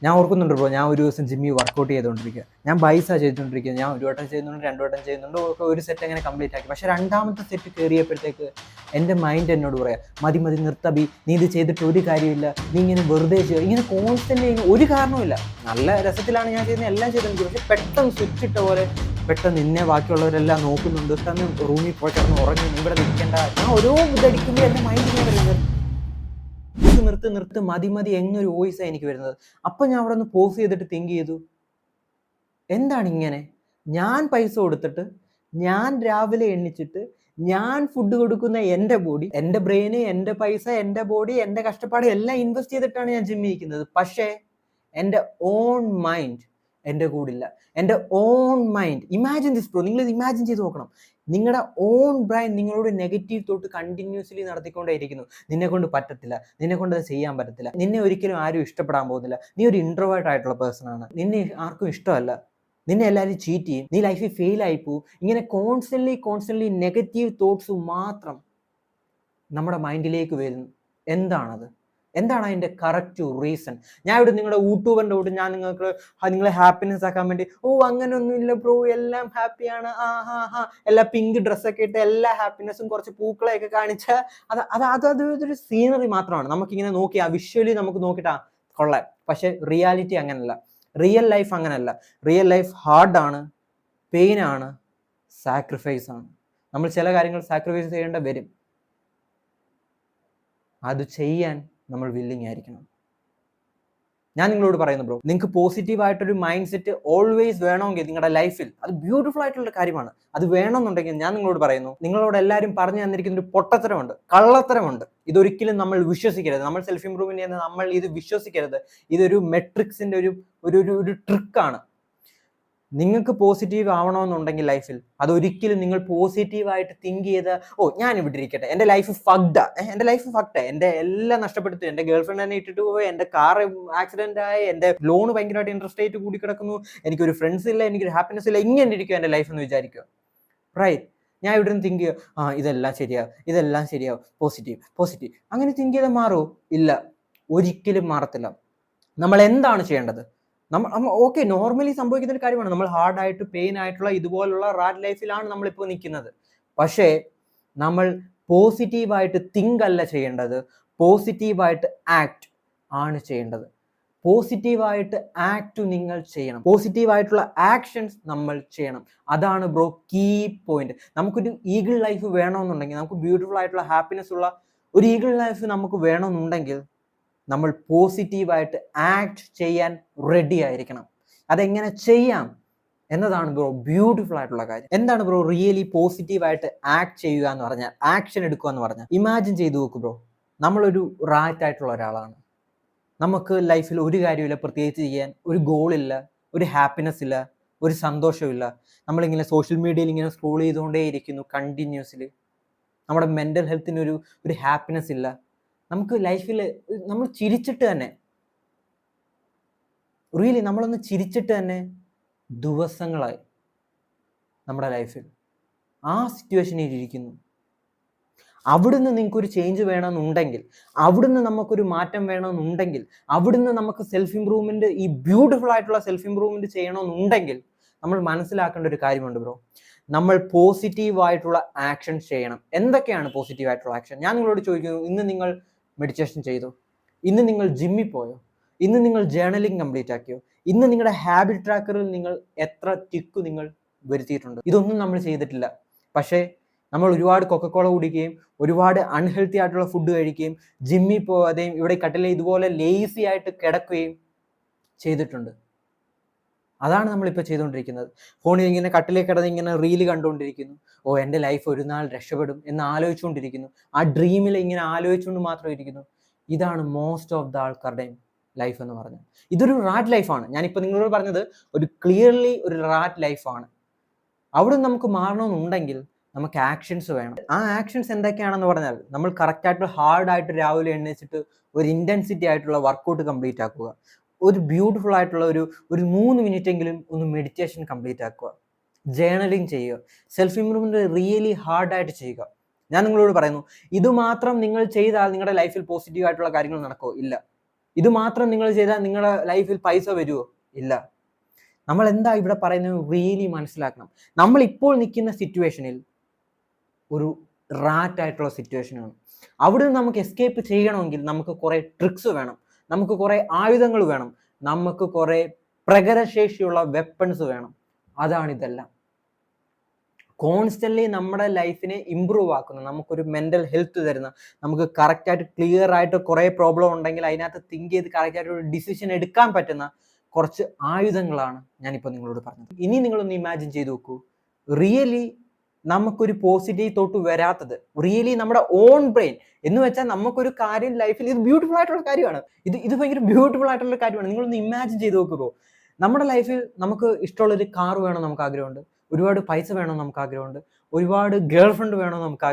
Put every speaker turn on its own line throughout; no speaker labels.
ഞാൻ ഓർക്കുന്നുണ്ട് ബ്രോ, ഞാൻ ഒരു ദിവസം ജിമ്മിൽ വർക്കൗട്ട് ചെയ്തുകൊണ്ടിരിക്കുക. ഞാൻ ബൈസാണ് ചെയ്തുകൊണ്ടിരിക്കുക. ഞാൻ ഒരു വട്ടം ചെയ്യുന്നുണ്ട്, 2 വട്ടം ചെയ്യുന്നുണ്ട്, ഒരു സെറ്റ് അങ്ങനെ കംപ്ലീറ്റ് ആക്കി. പക്ഷേ രണ്ടാമത്തെ സെറ്റ് കയറിയപ്പോഴത്തേക്ക് എൻ്റെ മൈൻഡ് എന്നോട് പറയാം, മതി മതി നിർത്തബി, നീ ഇത് ചെയ്തിട്ട് ഒരു കാര്യമില്ല, നീ ഇങ്ങനെ വെറുതെ ചെയ്യുക, ഇങ്ങനെ കോൺസ്റ്റൻ്റ് ഒരു കാരണവുമില്ല. നല്ല രസത്തിലാണ് ഞാൻ ചെയ്യുന്നത്, എല്ലാം ചെയ്തെനിക്ക്. പക്ഷേ പെട്ടെന്ന് സ്വിച്ച് ഇട്ട പോലെ പെട്ടെന്ന് നിന്നെ ബാക്കിയുള്ളവരെല്ലാം നോക്കുന്നുണ്ട്, തന്നെ റൂമിൽ പോയി കിടന്ന് ഉറങ്ങി, ഇവിടെ നിൽക്കേണ്ട. ഞാൻ ഓരോ ഇതടിക്കുമ്പോൾ എൻ്റെ മൈൻഡ് ഇങ്ങനെ വരുന്നത്, നിർത്ത് മതി മതി എന്നൊരു വോയിസാണ് എനിക്ക് വരുന്നത്. അപ്പം ഞാൻ അവിടെ നിന്ന് പോസ് ചെയ്തിട്ട് തിങ്ക് ചെയ്തു, എന്താണ് ഇങ്ങനെ? ഞാൻ പൈസ കൊടുത്തിട്ട്, ഞാൻ രാവിലെ എണ്ണിച്ചിട്ട്, ഞാൻ ഫുഡ് കൊടുക്കുന്ന എൻ്റെ ബോഡി, എൻ്റെ ബ്രെയിന്, എൻ്റെ പൈസ, എൻ്റെ ബോഡി, എൻ്റെ കഷ്ടപ്പാട് എല്ലാം ഇൻവെസ്റ്റ് ചെയ്തിട്ടാണ് ഞാൻ ജിമ്മിൽ ഇരിക്കുന്നത്. പക്ഷേ എൻ്റെ ഓൺ മൈൻഡ് എൻ്റെ കൂടില്ല. എൻ്റെ on mind, imagine this bro, നിങ്ങളിത് ഇമാജിൻ ചെയ്ത് നോക്കണം. നിങ്ങളുടെ ഓൺ ബ്രെയിൻ നിങ്ങളോട് നെഗറ്റീവ് തോട്ട് കണ്ടിന്യൂസ്ലി നടത്തിക്കൊണ്ടേയിരിക്കുന്നു. നിന്നെ കൊണ്ട് പറ്റത്തില്ല, നിന്നെ കൊണ്ട് അത് ചെയ്യാൻ പറ്റത്തില്ല, നിന്നെ ഒരിക്കലും ആരും ഇഷ്ടപ്പെടാൻ പോകുന്നില്ല, നീ ഒരു ഇൻട്രോവേർട്ട് ആയിട്ടുള്ള പേഴ്സൺ ആണ്, നിന്നെ ആർക്കും ഇഷ്ടമല്ല, നിന്നെ എല്ലാവരും ചീറ്റ് ചെയ്യും, നീ ലൈഫിൽ ഫെയിൽ ആയി പോവും. ഇങ്ങനെ കോൺസ്റ്റന്റ്ലി നെഗറ്റീവ് തോട്ട്സ് മാത്രം നമ്മുടെ മൈൻഡിലേക്ക് വരുന്നു. എന്താണത്? എന്താണ് അതിൻ്റെ കറക്റ്റ് റീസൺ? ഞാൻ ഇവിടെ നിങ്ങളുടെ യൂട്യൂബറിൻ്റെ കൂടെ ഞാൻ നിങ്ങളെ ഹാപ്പിനെസ് ആക്കാൻ വേണ്ടി, ഓ അങ്ങനെയൊന്നുമില്ല ബ്രോ, എല്ലാം ഹാപ്പിയാണ്, എല്ലാ പിങ്ക് ഡ്രസ്സൊക്കെ ഇട്ട് എല്ലാ ഹാപ്പിനെസ്സും കുറച്ച് പൂക്കളെയൊക്കെ കാണിച്ച അതൊരു സീനറി മാത്രമാണ്. നമുക്കിങ്ങനെ നോക്കി ആ വിഷ്വലി നമുക്ക് നോക്കിയിട്ടാ കൊള്ളാം. പക്ഷെ റിയാലിറ്റി അങ്ങനല്ല, റിയൽ ലൈഫ് അങ്ങനല്ല. റിയൽ ലൈഫ് ഹാർഡാണ്, പെയിനാണ്, സാക്രിഫൈസ് ആണ്. നമ്മൾ ചില കാര്യങ്ങൾ സാക്രിഫൈസ് ചെയ്യേണ്ട വരും. അത് ചെയ്യാൻ നമ്മൾ വില്ലിങ് ആയിരിക്കണം. ഞാൻ നിങ്ങളോട് പറയുന്നു ബ്രോ, നിങ്ങൾക്ക് പോസിറ്റീവായിട്ടൊരു മൈൻഡ് സെറ്റ് ഓൾവേസ് വേണമെങ്കിൽ നിങ്ങളുടെ ലൈഫിൽ, അത് ബ്യൂട്ടിഫുൾ ആയിട്ടുള്ള കാര്യമാണ്. അത് വേണമെന്നുണ്ടെങ്കിൽ ഞാൻ നിങ്ങളോട് പറയുന്നു, നിങ്ങളോട് എല്ലാവരും പറഞ്ഞു തന്നിരിക്കുന്ന ഒരു പൊട്ടത്തരമുണ്ട്, കള്ളത്തരമുണ്ട്. ഇതൊരിക്കലും നമ്മൾ വിശ്വസിക്കരുത്. നമ്മൾ സെൽഫ് ഇംപ്രൂവ്മെന്റ് ചെയ്യുന്ന നമ്മൾ ഇത് വിശ്വസിക്കരുത്. ഇതൊരു മെട്രിക്സിന്റെ ഒരു ട്രിക്കാണ്. നിങ്ങൾക്ക് പോസിറ്റീവ് ആവണമെന്നുണ്ടെങ്കിൽ ലൈഫിൽ, അതൊരിക്കലും നിങ്ങൾ പോസിറ്റീവായിട്ട് തിങ്ക് ചെയ്ത്, ഓ ഞാൻ ഇവിടെ ഇരിക്കട്ടെ, എൻ്റെ ലൈഫ് ഫക്ഡാ, എൻ്റെ എല്ലാം നഷ്ടപ്പെടുത്തി, എൻ്റെ ഗേൾ ഫ്രണ്ട് എന്നെ ഇട്ടിട്ട് പോയി, എൻ്റെ കാർ ആക്സിഡന്റ് ആയി, എൻ്റെ ലോൺ ഭയങ്കരമായിട്ട് ഇൻട്രസ്റ്റ് റേറ്റ് കൂടി കിടക്കുന്നു, എനിക്കൊരു ഫ്രണ്ട്സ് ഇല്ല, എനിക്കൊരു ഹാപ്പിനെസ് ഇല്ല, ഇങ്ങനെ ഇരിക്കും എൻ്റെ ലൈഫ് എന്ന് വിചാരിക്കുക. റൈറ്റ്? ഞാൻ ഇവിടെ നിന്ന് തിങ്ക് ചെയ്യുക, ഇതെല്ലാം ശരിയാവും, പോസിറ്റീവ് അങ്ങനെ തിങ്ക് ചെയ്താൽ മാറൂ? ഇല്ല, ഒരിക്കലും മാറത്തില്ല. നമ്മൾ എന്താണ് ചെയ്യേണ്ടത്? നമ്മൾ ഓക്കെ, നോർമലി സംഭവിക്കുന്ന ഒരു കാര്യമാണ്. നമ്മൾ ഹാർഡായിട്ട് പെയിൻ ആയിട്ടുള്ള ഇതുപോലുള്ള റാറ്റ് ലൈഫിലാണ് നമ്മളിപ്പോൾ നിൽക്കുന്നത്. പക്ഷേ നമ്മൾ പോസിറ്റീവായിട്ട് തിങ്ക് അല്ല ചെയ്യേണ്ടത്, പോസിറ്റീവായിട്ട് ആക്ട് ആണ് ചെയ്യേണ്ടത്. പോസിറ്റീവായിട്ട് ആക്ട് നിങ്ങൾ ചെയ്യണം, പോസിറ്റീവായിട്ടുള്ള ആക്ഷൻസ് നമ്മൾ ചെയ്യണം. അതാണ് ബ്രോ കീ പോയിന്റ്. നമുക്കൊരു ഈഗിൾ ലൈഫ് വേണമെന്നുണ്ടെങ്കിൽ, നമുക്ക് ബ്യൂട്ടിഫുൾ ആയിട്ടുള്ള ഹാപ്പിനെസ് ഉള്ള ഒരു ഈഗിൾ ലൈഫ് നമുക്ക് വേണമെന്നുണ്ടെങ്കിൽ, നമ്മൾ പോസിറ്റീവായിട്ട് ആക്ട് ചെയ്യാൻ റെഡി ആയിരിക്കണം. അതെങ്ങനെ ചെയ്യാം എന്നതാണ് ബ്രോ ബ്യൂട്ടിഫുൾ ആയിട്ടുള്ള കാര്യം. എന്താണ് ബ്രോ റിയലി പോസിറ്റീവായിട്ട് ആക്ട് ചെയ്യുക എന്ന് പറഞ്ഞാൽ, ആക്ഷൻ എടുക്കുക എന്ന് പറഞ്ഞാൽ? ഇമാജിൻ ചെയ്തു നോക്കൂ ബ്രോ, നമ്മളൊരു റാറ്റ് ആയിട്ടുള്ള ഒരാളാണ്. നമുക്ക് ലൈഫിൽ ഒരു കാര്യമില്ല, പ്രത്യേകിച്ച് ചെയ്യാൻ ഒരു ഗോളില്ല, ഒരു ഹാപ്പിനെസ് ഇല്ല, ഒരു സന്തോഷമില്ല. നമ്മളിങ്ങനെ സോഷ്യൽ മീഡിയയിൽ ഇങ്ങനെ സ്ക്രോൾ ചെയ്തുകൊണ്ടേ ഇരിക്കുന്നു കണ്ടിന്യൂസ്ലി. നമ്മുടെ മെൻ്റൽ ഹെൽത്തിന് ഒരു ഹാപ്പിനെസ് ഇല്ല. നമുക്ക് ലൈഫിൽ നമ്മൾ ചിരിച്ചിട്ട് തന്നെ, റിയലി നമ്മളൊന്ന് ചിരിച്ചിട്ട് തന്നെ ദിവസങ്ങളായി നമ്മുടെ ലൈഫിൽ ആ സിറ്റുവേഷനിൽ ഇരിക്കുന്നു. അവിടുന്ന് നിങ്ങൾക്കൊരു ചേഞ്ച് വേണമെന്നുണ്ടെങ്കിൽ, അവിടുന്ന് നമുക്കൊരു മാറ്റം വേണമെന്നുണ്ടെങ്കിൽ, അവിടുന്ന് നമുക്ക് സെൽഫ് ഇംപ്രൂവ്മെന്റ്, ഈ ബ്യൂട്ടിഫുൾ ആയിട്ടുള്ള സെൽഫ് ഇംപ്രൂവ്മെന്റ് ചെയ്യണമെന്നുണ്ടെങ്കിൽ, നമ്മൾ മനസ്സിലാക്കേണ്ട ഒരു കാര്യമുണ്ട് ബ്രോ. നമ്മൾ പോസിറ്റീവായിട്ടുള്ള ആക്ഷൻ ചെയ്യണം. എന്തൊക്കെയാണ് പോസിറ്റീവായിട്ടുള്ള ആക്ഷൻ? ഞാൻ നിങ്ങളോട് ചോദിക്കുന്നു, ഇന്ന് നിങ്ങൾ മെഡിറ്റേഷൻ ചെയ്തോ? ഇന്ന് നിങ്ങൾ ജിമ്മിൽ പോയോ? ഇന്ന് നിങ്ങൾ ജേർണലിംഗ് കംപ്ലീറ്റ് ആക്കിയോ? ഇന്ന് നിങ്ങളുടെ ഹാബിറ്റ് ട്രാക്കറിൽ നിങ്ങൾ എത്ര ടിക്ക് നിങ്ങൾ വരുത്തിയിട്ടുണ്ട്? ഇതൊന്നും നമ്മൾ ചെയ്തിട്ടില്ല. പക്ഷേ നമ്മൾ ഒരുപാട് കൊക്കക്കോള കുടിക്കുകയും, ഒരുപാട് അൺഹെൽത്തി ആയിട്ടുള്ള ഫുഡ് കഴിക്കുകയും, ജിമ്മിൽ പോകാതെയും ഇവിടെ കട്ടിലെ ഇതുപോലെ ലേസി ആയിട്ട് കിടക്കുകയും ചെയ്തിട്ടുണ്ട്. അതാണ് നമ്മളിപ്പോൾ ചെയ്തുകൊണ്ടിരിക്കുന്നത്. ഫോണിൽ ഇങ്ങനെ കട്ടിലേക്ക് കിടന്ന് ഇങ്ങനെ റീല് കണ്ടുകൊണ്ടിരിക്കുന്നു. ഓ എൻ്റെ ലൈഫ് ഒരു നാൾ രക്ഷപ്പെടും എന്ന് ആലോചിച്ചുകൊണ്ടിരിക്കുന്നു. ആ ഡ്രീമിൽ ഇങ്ങനെ ആലോചിച്ചുകൊണ്ട് മാത്രം ഇരിക്കുന്നു. ഇതാണ് മോസ്റ്റ് ഓഫ് ദ ആൾക്കാരുടെയും ലൈഫ് എന്ന് പറഞ്ഞാൽ. ഇതൊരു റാറ്റ് ലൈഫാണ്. ഞാനിപ്പോൾ നിങ്ങളോട് പറഞ്ഞത് ഒരു ക്ലിയർലി ഒരു റാറ്റ് ലൈഫാണ്. അവിടെ നമുക്ക് മാറണമെന്നുണ്ടെങ്കിൽ നമുക്ക് ആക്ഷൻസ് വേണം. ആ ആക്ഷൻസ് എന്തൊക്കെയാണെന്ന് പറഞ്ഞാൽ, നമ്മൾ കറക്റ്റായിട്ട് ഹാർഡായിട്ട് രാവിലെ എഴുന്നേച്ചിട്ട് ഒരു ഇൻറ്റൻസിറ്റി ആയിട്ടുള്ള വർക്കൗട്ട് കംപ്ലീറ്റ് ആക്കുക, ഒരു ബ്യൂട്ടിഫുൾ ആയിട്ടുള്ള ഒരു 3 മിനിറ്റെങ്കിലും ഒന്ന് മെഡിറ്റേഷൻ കംപ്ലീറ്റ് ആക്കുക, ജേർണലിംഗ് ചെയ്യുക, സെൽഫ് ഇംപ്രൂവ്മെന്റ് റിയലി ഹാർഡായിട്ട് ചെയ്യുക. ഞാൻ നിങ്ങളോട് പറയുന്നു, ഇതുമാത്രം നിങ്ങൾ ചെയ്താൽ നിങ്ങളുടെ ലൈഫിൽ പോസിറ്റീവ് ആയിട്ടുള്ള കാര്യങ്ങൾ നടക്കുമോ? ഇല്ല. ഇത് മാത്രം നിങ്ങൾ ചെയ്താൽ നിങ്ങളുടെ ലൈഫിൽ പൈസ വരുമോ? ഇല്ല. നമ്മൾ എന്താ ഇവിടെ പറയുന്നത് റിയലി മനസ്സിലാക്കണം. നമ്മൾ ഇപ്പോൾ നിൽക്കുന്ന സിറ്റുവേഷനിൽ ഒരു റാറ്റ് ആയിട്ടുള്ള സിറ്റുവേഷനാണ്. അവിടെ നിന്ന് നമുക്ക് എസ്കേപ്പ് ചെയ്യണമെങ്കിൽ നമുക്ക് കുറേ ട്രിക്സ് വേണം, നമുക്ക് കുറേ ആയുധങ്ങൾ വേണം, നമുക്ക് കുറേ പ്രകടശേഷിയുള്ള വെപ്പൺസ് വേണം. അതാണിതെല്ലാം. കോൺസ്റ്റന്റ്ലി നമ്മുടെ ലൈഫിനെ ഇമ്പ്രൂവ് ആക്കുന്ന, നമുക്കൊരു മെന്റൽ ഹെൽത്ത് തരുന്ന, നമുക്ക് കറക്റ്റായിട്ട് ക്ലിയർ ആയിട്ട് കുറേ പ്രോബ്ലം ഉണ്ടെങ്കിൽ അതിനകത്ത് തിങ്ക് ചെയ്ത് കറക്റ്റായിട്ട് ഒരു ഡിസിഷൻ എടുക്കാൻ പറ്റുന്ന കുറച്ച് ആയുധങ്ങളാണ് ഞാനിപ്പോൾ നിങ്ങളോട് പറഞ്ഞത്. ഇനി നിങ്ങളൊന്ന് ഇമാജിൻ ചെയ്ത് നോക്കൂ, റിയലി നമുക്കൊരു പോസിറ്റീവ് തോട്ട് വരാത്തത്, റിയലി നമ്മുടെ ഓൺ ബ്രെയിൻ എന്ന് വെച്ചാൽ നമുക്കൊരു കാര്യം ലൈഫിൽ ഇത് ബ്യൂട്ടിഫുൾ ആയിട്ടുള്ള കാര്യമാണ്, ഇത് ഭയങ്കര ബ്യൂട്ടിഫുൾ ആയിട്ടുള്ള കാര്യമാണ്. നിങ്ങളൊന്ന് ഇമാജിൻ ചെയ്ത് നോക്കുമ്പോൾ നമ്മുടെ ലൈഫിൽ നമുക്ക് ഇഷ്ടമുള്ളൊരു കാർ വേണം നമുക്ക് ആഗ്രഹമുണ്ട്, ഒരുപാട് പൈസ വേണം നമുക്ക് ആഗ്രഹമുണ്ട്, ഒരുപാട് ഗേൾ ഫ്രണ്ട് വേണം നമുക്ക്,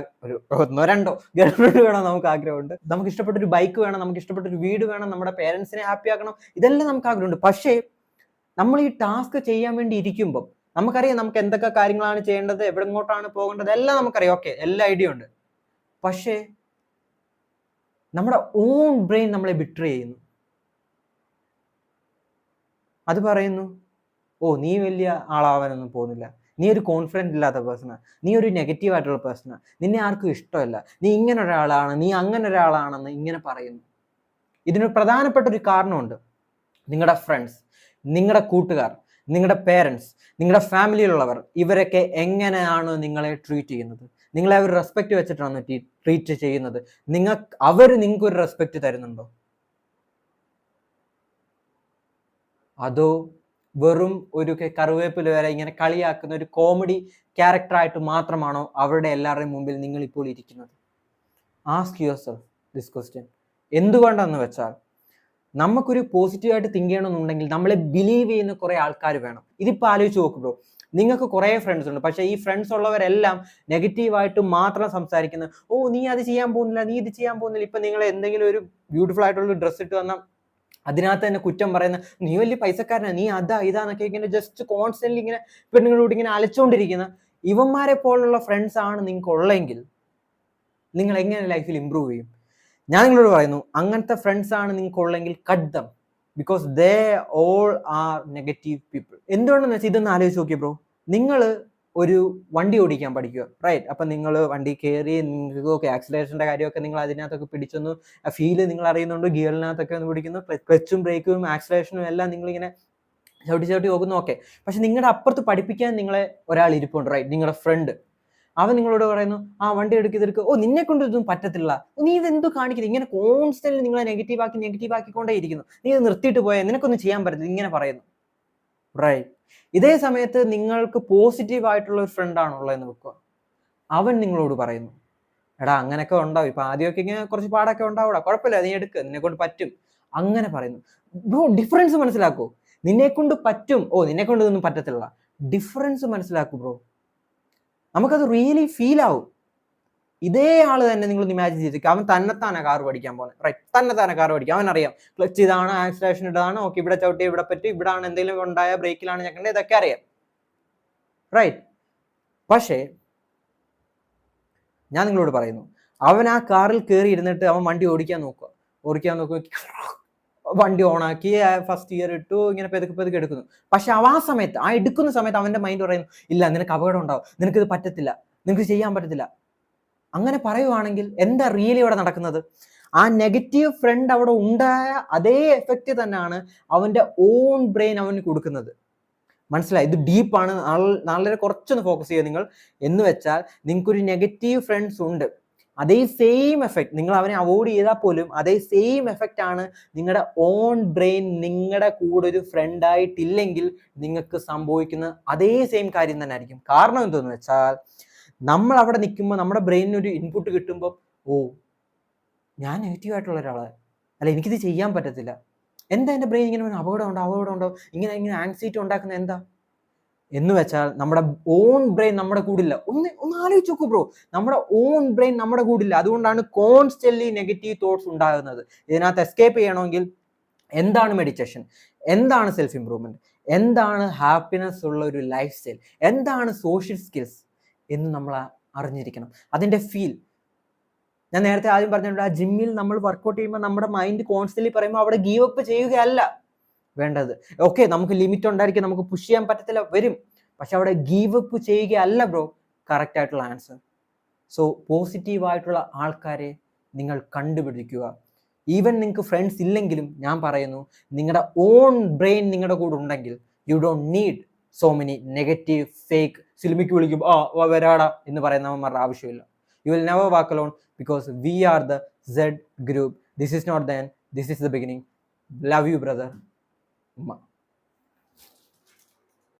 ഒന്നോ രണ്ടോ ഗേൾ ഫ്രണ്ട് വേണം നമുക്ക് ആഗ്രഹമുണ്ട്, നമുക്ക് ഇഷ്ടപ്പെട്ടൊരു ബൈക്ക് വേണം, നമുക്ക് ഇഷ്ടപ്പെട്ടൊരു വീട് വേണം, നമ്മുടെ പേരൻസിനെ ഹാപ്പി ആക്കണം, ഇതെല്ലാം നമുക്ക് ആഗ്രഹമുണ്ട്. പക്ഷേ നമ്മൾ ഈ ടാസ്ക് ചെയ്യാൻ വേണ്ടി ഇരിക്കുമ്പോൾ നമുക്കറിയാം നമുക്ക് എന്തൊക്കെ കാര്യങ്ങളാണ് ചെയ്യേണ്ടത്, എവിടെങ്ങോട്ടാണ് പോകേണ്ടത്, എല്ലാം നമുക്കറിയാം, ഓക്കെ, എല്ലാ ഐഡിയ ഉണ്ട്. പക്ഷേ നമ്മുടെ ഓൺ ബ്രെയിൻ നമ്മളെ ബിട്രേ ചെയ്യുന്നു. അത് പറയുന്നു, ഓ നീ വലിയ ആളാവാനൊന്നും പോകുന്നില്ല, നീ ഒരു കോൺഫിഡൻറ്റ് ഇല്ലാത്ത പേഴ്സണാണ്, നീ ഒരു നെഗറ്റീവ് ആയിട്ടുള്ള പേഴ്സണാണ്, നിന്നെ ആർക്കും ഇഷ്ടമല്ല, നീ ഇങ്ങനെ ഒരാളാണ്, നീ അങ്ങനെ ഒരാളാണെന്ന് ഇങ്ങനെ പറയുന്നു. ഇതിന് പ്രധാനപ്പെട്ട ഒരു കാരണമുണ്ട്. നിങ്ങളുടെ ഫ്രണ്ട്സ്, നിങ്ങളുടെ കൂട്ടുകാർ, നിങ്ങളുടെ പേരൻസ്, നിങ്ങളുടെ ഫാമിലിയിലുള്ളവർ, ഇവരൊക്കെ എങ്ങനെയാണ് നിങ്ങളെ ട്രീറ്റ് ചെയ്യുന്നത്? നിങ്ങളെ അവർ റെസ്പെക്റ്റ് വെച്ചിട്ടാണ് ട്രീറ്റ് ചെയ്യുന്നത്? നിങ്ങൾക്കൊരു റെസ്പെക്റ്റ് തരുന്നുണ്ടോ? അതോ വെറും ഒരു കറിവേപ്പില വരെ ഇങ്ങനെ കളിയാക്കുന്ന ഒരു കോമഡി ക്യാരക്ടറായിട്ട് മാത്രമാണോ അവരുടെ എല്ലാവരുടെയും മുമ്പിൽ നിങ്ങൾ ഇപ്പോൾ ഇരിക്കുന്നത്? Ask your self this question. എന്തുകൊണ്ടാണെന്ന് വെച്ചാൽ നമുക്കൊരു പോസിറ്റീവായിട്ട് തിങ്ക് ചെയ്യണമെന്നുണ്ടെങ്കിൽ നമ്മളെ ബിലീവ് ചെയ്യുന്ന കുറേ ആൾക്കാർ വേണം. ഇതിപ്പോൾ ആലോചിച്ച് നോക്ക് ബ്രോ, നിങ്ങൾക്ക് കുറേ ഫ്രണ്ട്സ് ഉണ്ട്, പക്ഷേ ഈ ഫ്രണ്ട്സ് ഉള്ളവരെല്ലാം നെഗറ്റീവായിട്ട് മാത്രം സംസാരിക്കുന്നത്. ഓ നീ അത് ചെയ്യാൻ പോകുന്നില്ല, നീ ഇത് ചെയ്യാൻ പോകുന്നില്ല. ഇപ്പം നിങ്ങൾ എന്തെങ്കിലും ഒരു ബ്യൂട്ടിഫുൾ ആയിട്ടുള്ള ഡ്രസ്സ് ഇട്ട് വന്നാൽ അതിനകത്ത് തന്നെ കുറ്റം പറയുന്ന, നീ വലിയ പൈസക്കാരനാണ്, നീ അതാ ഇതാന്നൊക്കെ ഇങ്ങനെ ജസ്റ്റ് കോൺസ്റ്റന്റ്ലി ഇങ്ങനെ പെണ്ണുങ്ങളോട് ഇങ്ങനെ അലച്ചുകൊണ്ടിരിക്കുന്ന ഇവന്മാരെ പോലുള്ള ഫ്രണ്ട്സ് ആണ് നിങ്ങൾക്ക് ഉള്ളെങ്കിൽ നിങ്ങൾ എങ്ങനെ ലൈഫിൽ ഇമ്പ്രൂവ് ചെയ്യും? ഞാൻ നിങ്ങളോട് പറയുന്നു, അങ്ങനത്തെ ഫ്രണ്ട്സ് ആണ് നിങ്ങൾക്ക് ഉള്ളെങ്കിൽ cut them, because they all are negative people. എന്തുകൊണ്ടെന്ന് വെച്ചാൽ ഇതൊന്ന് ആലോചിച്ച് നോക്കിയ ബ്രോ, നിങ്ങൾ ഒരു വണ്ടി ഓടിക്കാൻ പഠിക്കുക, റൈറ്റ്? അപ്പം നിങ്ങൾ വണ്ടി കയറി, നിങ്ങൾക്ക് ആക്സിലേഷൻ്റെ കാര്യമൊക്കെ നിങ്ങൾ അതിനകത്തൊക്കെ പിടിച്ചൊന്ന് ഫീല് നിങ്ങൾ അറിയുന്നുണ്ട്, ഗിയറിനകത്തൊക്കെ ഒന്ന് പിടിക്കുന്നു, ക്ലച്ചും ബ്രേക്കും ആക്സിലേഷനും എല്ലാം നിങ്ങളിങ്ങനെ ചവിട്ടി പോകുന്നു, ഓക്കെ. പക്ഷെ നിങ്ങളുടെ അപ്പുറത്ത് പഠിപ്പിക്കാൻ നിങ്ങളെ ഒരാൾ ഇരിപ്പുണ്ട്, റൈറ്റ്? നിങ്ങളുടെ ഫ്രണ്ട്. അവൻ നിങ്ങളോട് പറയുന്നു, ആ വണ്ടി എടുക്കുക, ഓ നിന്നെ കൊണ്ട് ഇതൊന്നും പറ്റത്തില്ല, നീ ഇതെന്തോ കാണിക്കുന്നത്, ഇങ്ങനെ കോൺസ്റ്റന്റ്ലി നിങ്ങളെ നെഗറ്റീവ് ആക്കിക്കൊണ്ടേ ഇരിക്കുന്നു, നീ ഇത് നിർത്തിയിട്ട് പോയാൽ നിനക്കൊന്നും ചെയ്യാൻ പറ്റത്തില്ല, ഇങ്ങനെ പറയുന്നു, റൈറ്റ്? ഇതേ സമയത്ത് നിങ്ങൾക്ക് പോസിറ്റീവ് ആയിട്ടുള്ള ഒരു ഫ്രണ്ടാണുള്ളതെന്ന് വെക്കുക. അവൻ നിങ്ങളോട് പറയുന്നു, എടാ അങ്ങനെയൊക്കെ ഉണ്ടാവും, ഇപ്പൊ ആദ്യമൊക്കെ ഇങ്ങനെ കുറച്ച് പാടൊക്കെ ഉണ്ടാവൂടാ, കുഴപ്പമില്ല, നീ എടുക്കുക, നിന്നെ കൊണ്ട് പറ്റും, അങ്ങനെ പറയുന്നു. ബ്രോ ഡിഫറൻസ് മനസ്സിലാക്കൂ. നിന്നെ കൊണ്ട് പറ്റും, ഓ നിന്നെ കൊണ്ട് ഇതൊന്നും പറ്റത്തില്ല, ഡിഫറൻസ് മനസ്സിലാക്കൂ ബ്രോ. നമുക്കത് റിയലി ഫീൽ ആവും. ഇതേ ആള് തന്നെ നിങ്ങളൊന്ന് ഇമാജിൻ ചെയ്തിരിക്കും, അവൻ തന്നെത്താനെ കാർ പഠിക്കാൻ പോകുന്നത്, റൈറ്റ്? തന്നെത്താനെ കാർ പഠിക്കാം, അവനറിയാം ക്ലച്ച് ഇതാണ്, ആക്സിലേഷൻ ഇതാണ്, ഓക്കെ, ഇവിടെ ചവിട്ടി ഇവിടെ പറ്റി, ഇവിടാണ് എന്തെങ്കിലും ഉണ്ടായ ബ്രേക്കിലാണ് ഞെക്കേണ്ടത്, ഇതൊക്കെ അറിയാം, റൈറ്റ്? പക്ഷേ ഞാൻ നിങ്ങളോട് പറയുന്നു, അവൻ ആ കാറിൽ കയറി ഇരുന്നിട്ട് അവൻ വണ്ടി ഓടിക്കാൻ നോക്കുക, വണ്ടി ഓണാക്കി ഫസ്റ്റ് ഗിയർ ഇട്ടു, ഇങ്ങനെ പെതുക്കെ എടുക്കുന്നു. പക്ഷെ ആ സമയത്ത്, ആ എടുക്കുന്ന സമയത്ത് അവന്റെ മൈൻഡ് പറയുന്നു, ഇല്ല നിനക്ക് അപകടം ഉണ്ടാവും, നിനക്കിത് പറ്റത്തില്ല, നിനക്ക് ചെയ്യാൻ പറ്റത്തില്ല. അങ്ങനെ പറയുവാണെങ്കിൽ എന്താ റിയലി ഇവിടെ നടക്കുന്നത്? ആ നെഗറ്റീവ് ഫ്രണ്ട് അവിടെ ഉണ്ടായ അതേ എഫക്റ്റ് തന്നെയാണ് അവന്റെ ഓൺ ബ്രെയിൻ അവന് കൊടുക്കുന്നത്. മനസ്സിലായി? ഇത് ഡീപ്പാണ്. നാളെ കുറച്ചൊന്ന് ഫോക്കസ് ചെയ്യുക നിങ്ങൾ. എന്ന് വെച്ചാൽ നിങ്ങൾക്കൊരു നെഗറ്റീവ് ഫ്രണ്ട്സ് ഉണ്ട്, അതേ സെയിം എഫക്റ്റ് നിങ്ങൾ അവനെ അവോയ്ഡ് ചെയ്താൽ പോലും അതേ സെയിം എഫക്റ്റ് ആണ് നിങ്ങളുടെ ഓൺ ബ്രെയിൻ നിങ്ങളുടെ കൂടെ ഒരു ഫ്രണ്ട് ആയിട്ടില്ലെങ്കിൽ നിങ്ങൾക്ക് സംഭവിക്കുന്ന അതേ സെയിം കാര്യം തന്നെ ആയിരിക്കും. കാരണം എന്തെന്ന് വെച്ചാൽ നമ്മൾ അവിടെ നിൽക്കുമ്പോൾ നമ്മുടെ ബ്രെയിനിന് ഒരു ഇൻപുട്ട് കിട്ടുമ്പോൾ, ഓ ഞാൻ നെഗറ്റീവ് ആയിട്ടുള്ള ഒരാളാണ്, അല്ല എനിക്കിത് ചെയ്യാൻ പറ്റത്തില്ല, എന്താ എൻ്റെ ബ്രെയിൻ ഇങ്ങനെ അപകടം ഉണ്ടോ ഇങ്ങനെ ആങ്സൈറ്റി ഉണ്ടാക്കുന്ന എന്താ എന്ന് വെച്ചാൽ നമ്മുടെ ഓൺ ബ്രെയിൻ നമ്മുടെ കൂടില്ല. ഒന്ന് ആലോചിച്ച് നോക്കൂ ബ്രോ, നമ്മുടെ ഓൺ ബ്രെയിൻ നമ്മുടെ കൂടില്ല. അതുകൊണ്ടാണ് കോൺസ്റ്റന്റ്ലി നെഗറ്റീവ് തോട്ട്സ് ഉണ്ടാകുന്നത്. ഇതിനകത്ത് എസ്കേപ്പ് ചെയ്യണമെങ്കിൽ എന്താണ് മെഡിറ്റേഷൻ, എന്താണ് സെൽഫ് ഇംപ്രൂവ്മെന്റ്, എന്താണ് ഹാപ്പിനെസ് ഉള്ള ഒരു ലൈഫ് സ്റ്റൈൽ, എന്താണ് സോഷ്യൽ സ്കിൽസ് എന്ന് നമ്മൾ അറിഞ്ഞിരിക്കണം. അതിൻ്റെ ഫീൽ ഞാൻ നേരത്തെ ആദ്യം പറഞ്ഞിട്ടുണ്ട്, ആ ജിമ്മിൽ നമ്മൾ വർക്കൗട്ട് ചെയ്യുമ്പോൾ നമ്മുടെ മൈൻഡ് കോൺസ്റ്റന്റ്ലി പറയുമ്പോൾ അവിടെ ഗീവ് അപ്പ് ചെയ്യുകയല്ല വേണ്ടത്. ഓക്കെ, നമുക്ക് ലിമിറ്റ് ഉണ്ടായിരിക്കും, നമുക്ക് പുഷ് ചെയ്യാൻ പറ്റത്തില്ല, വരും. പക്ഷെ അവിടെ ഗീവ് അപ്പ് ചെയ്യുകയല്ല ബ്രോ കറക്റ്റ് ആയിട്ടുള്ള ആൻസർ. സോ പോസിറ്റീവായിട്ടുള്ള ആൾക്കാരെ നിങ്ങൾ കണ്ടുപിടിക്കുക. ഈവൻ നിങ്ങൾക്ക് ഫ്രണ്ട്സ് ഇല്ലെങ്കിലും ഞാൻ പറയുന്നു, നിങ്ങളുടെ ഓൺ ബ്രെയിൻ നിങ്ങളുടെ കൂടെ ഉണ്ടെങ്കിൽ you don't need so many negative fake സിനിമയ്ക്ക് വിളിക്കും വരാടാ എന്ന് പറയുന്നവന്മാരുടെ ആവശ്യമില്ല. You will never walk alone because we are the Z group. This is not the end, this is the beginning. Love you, brother.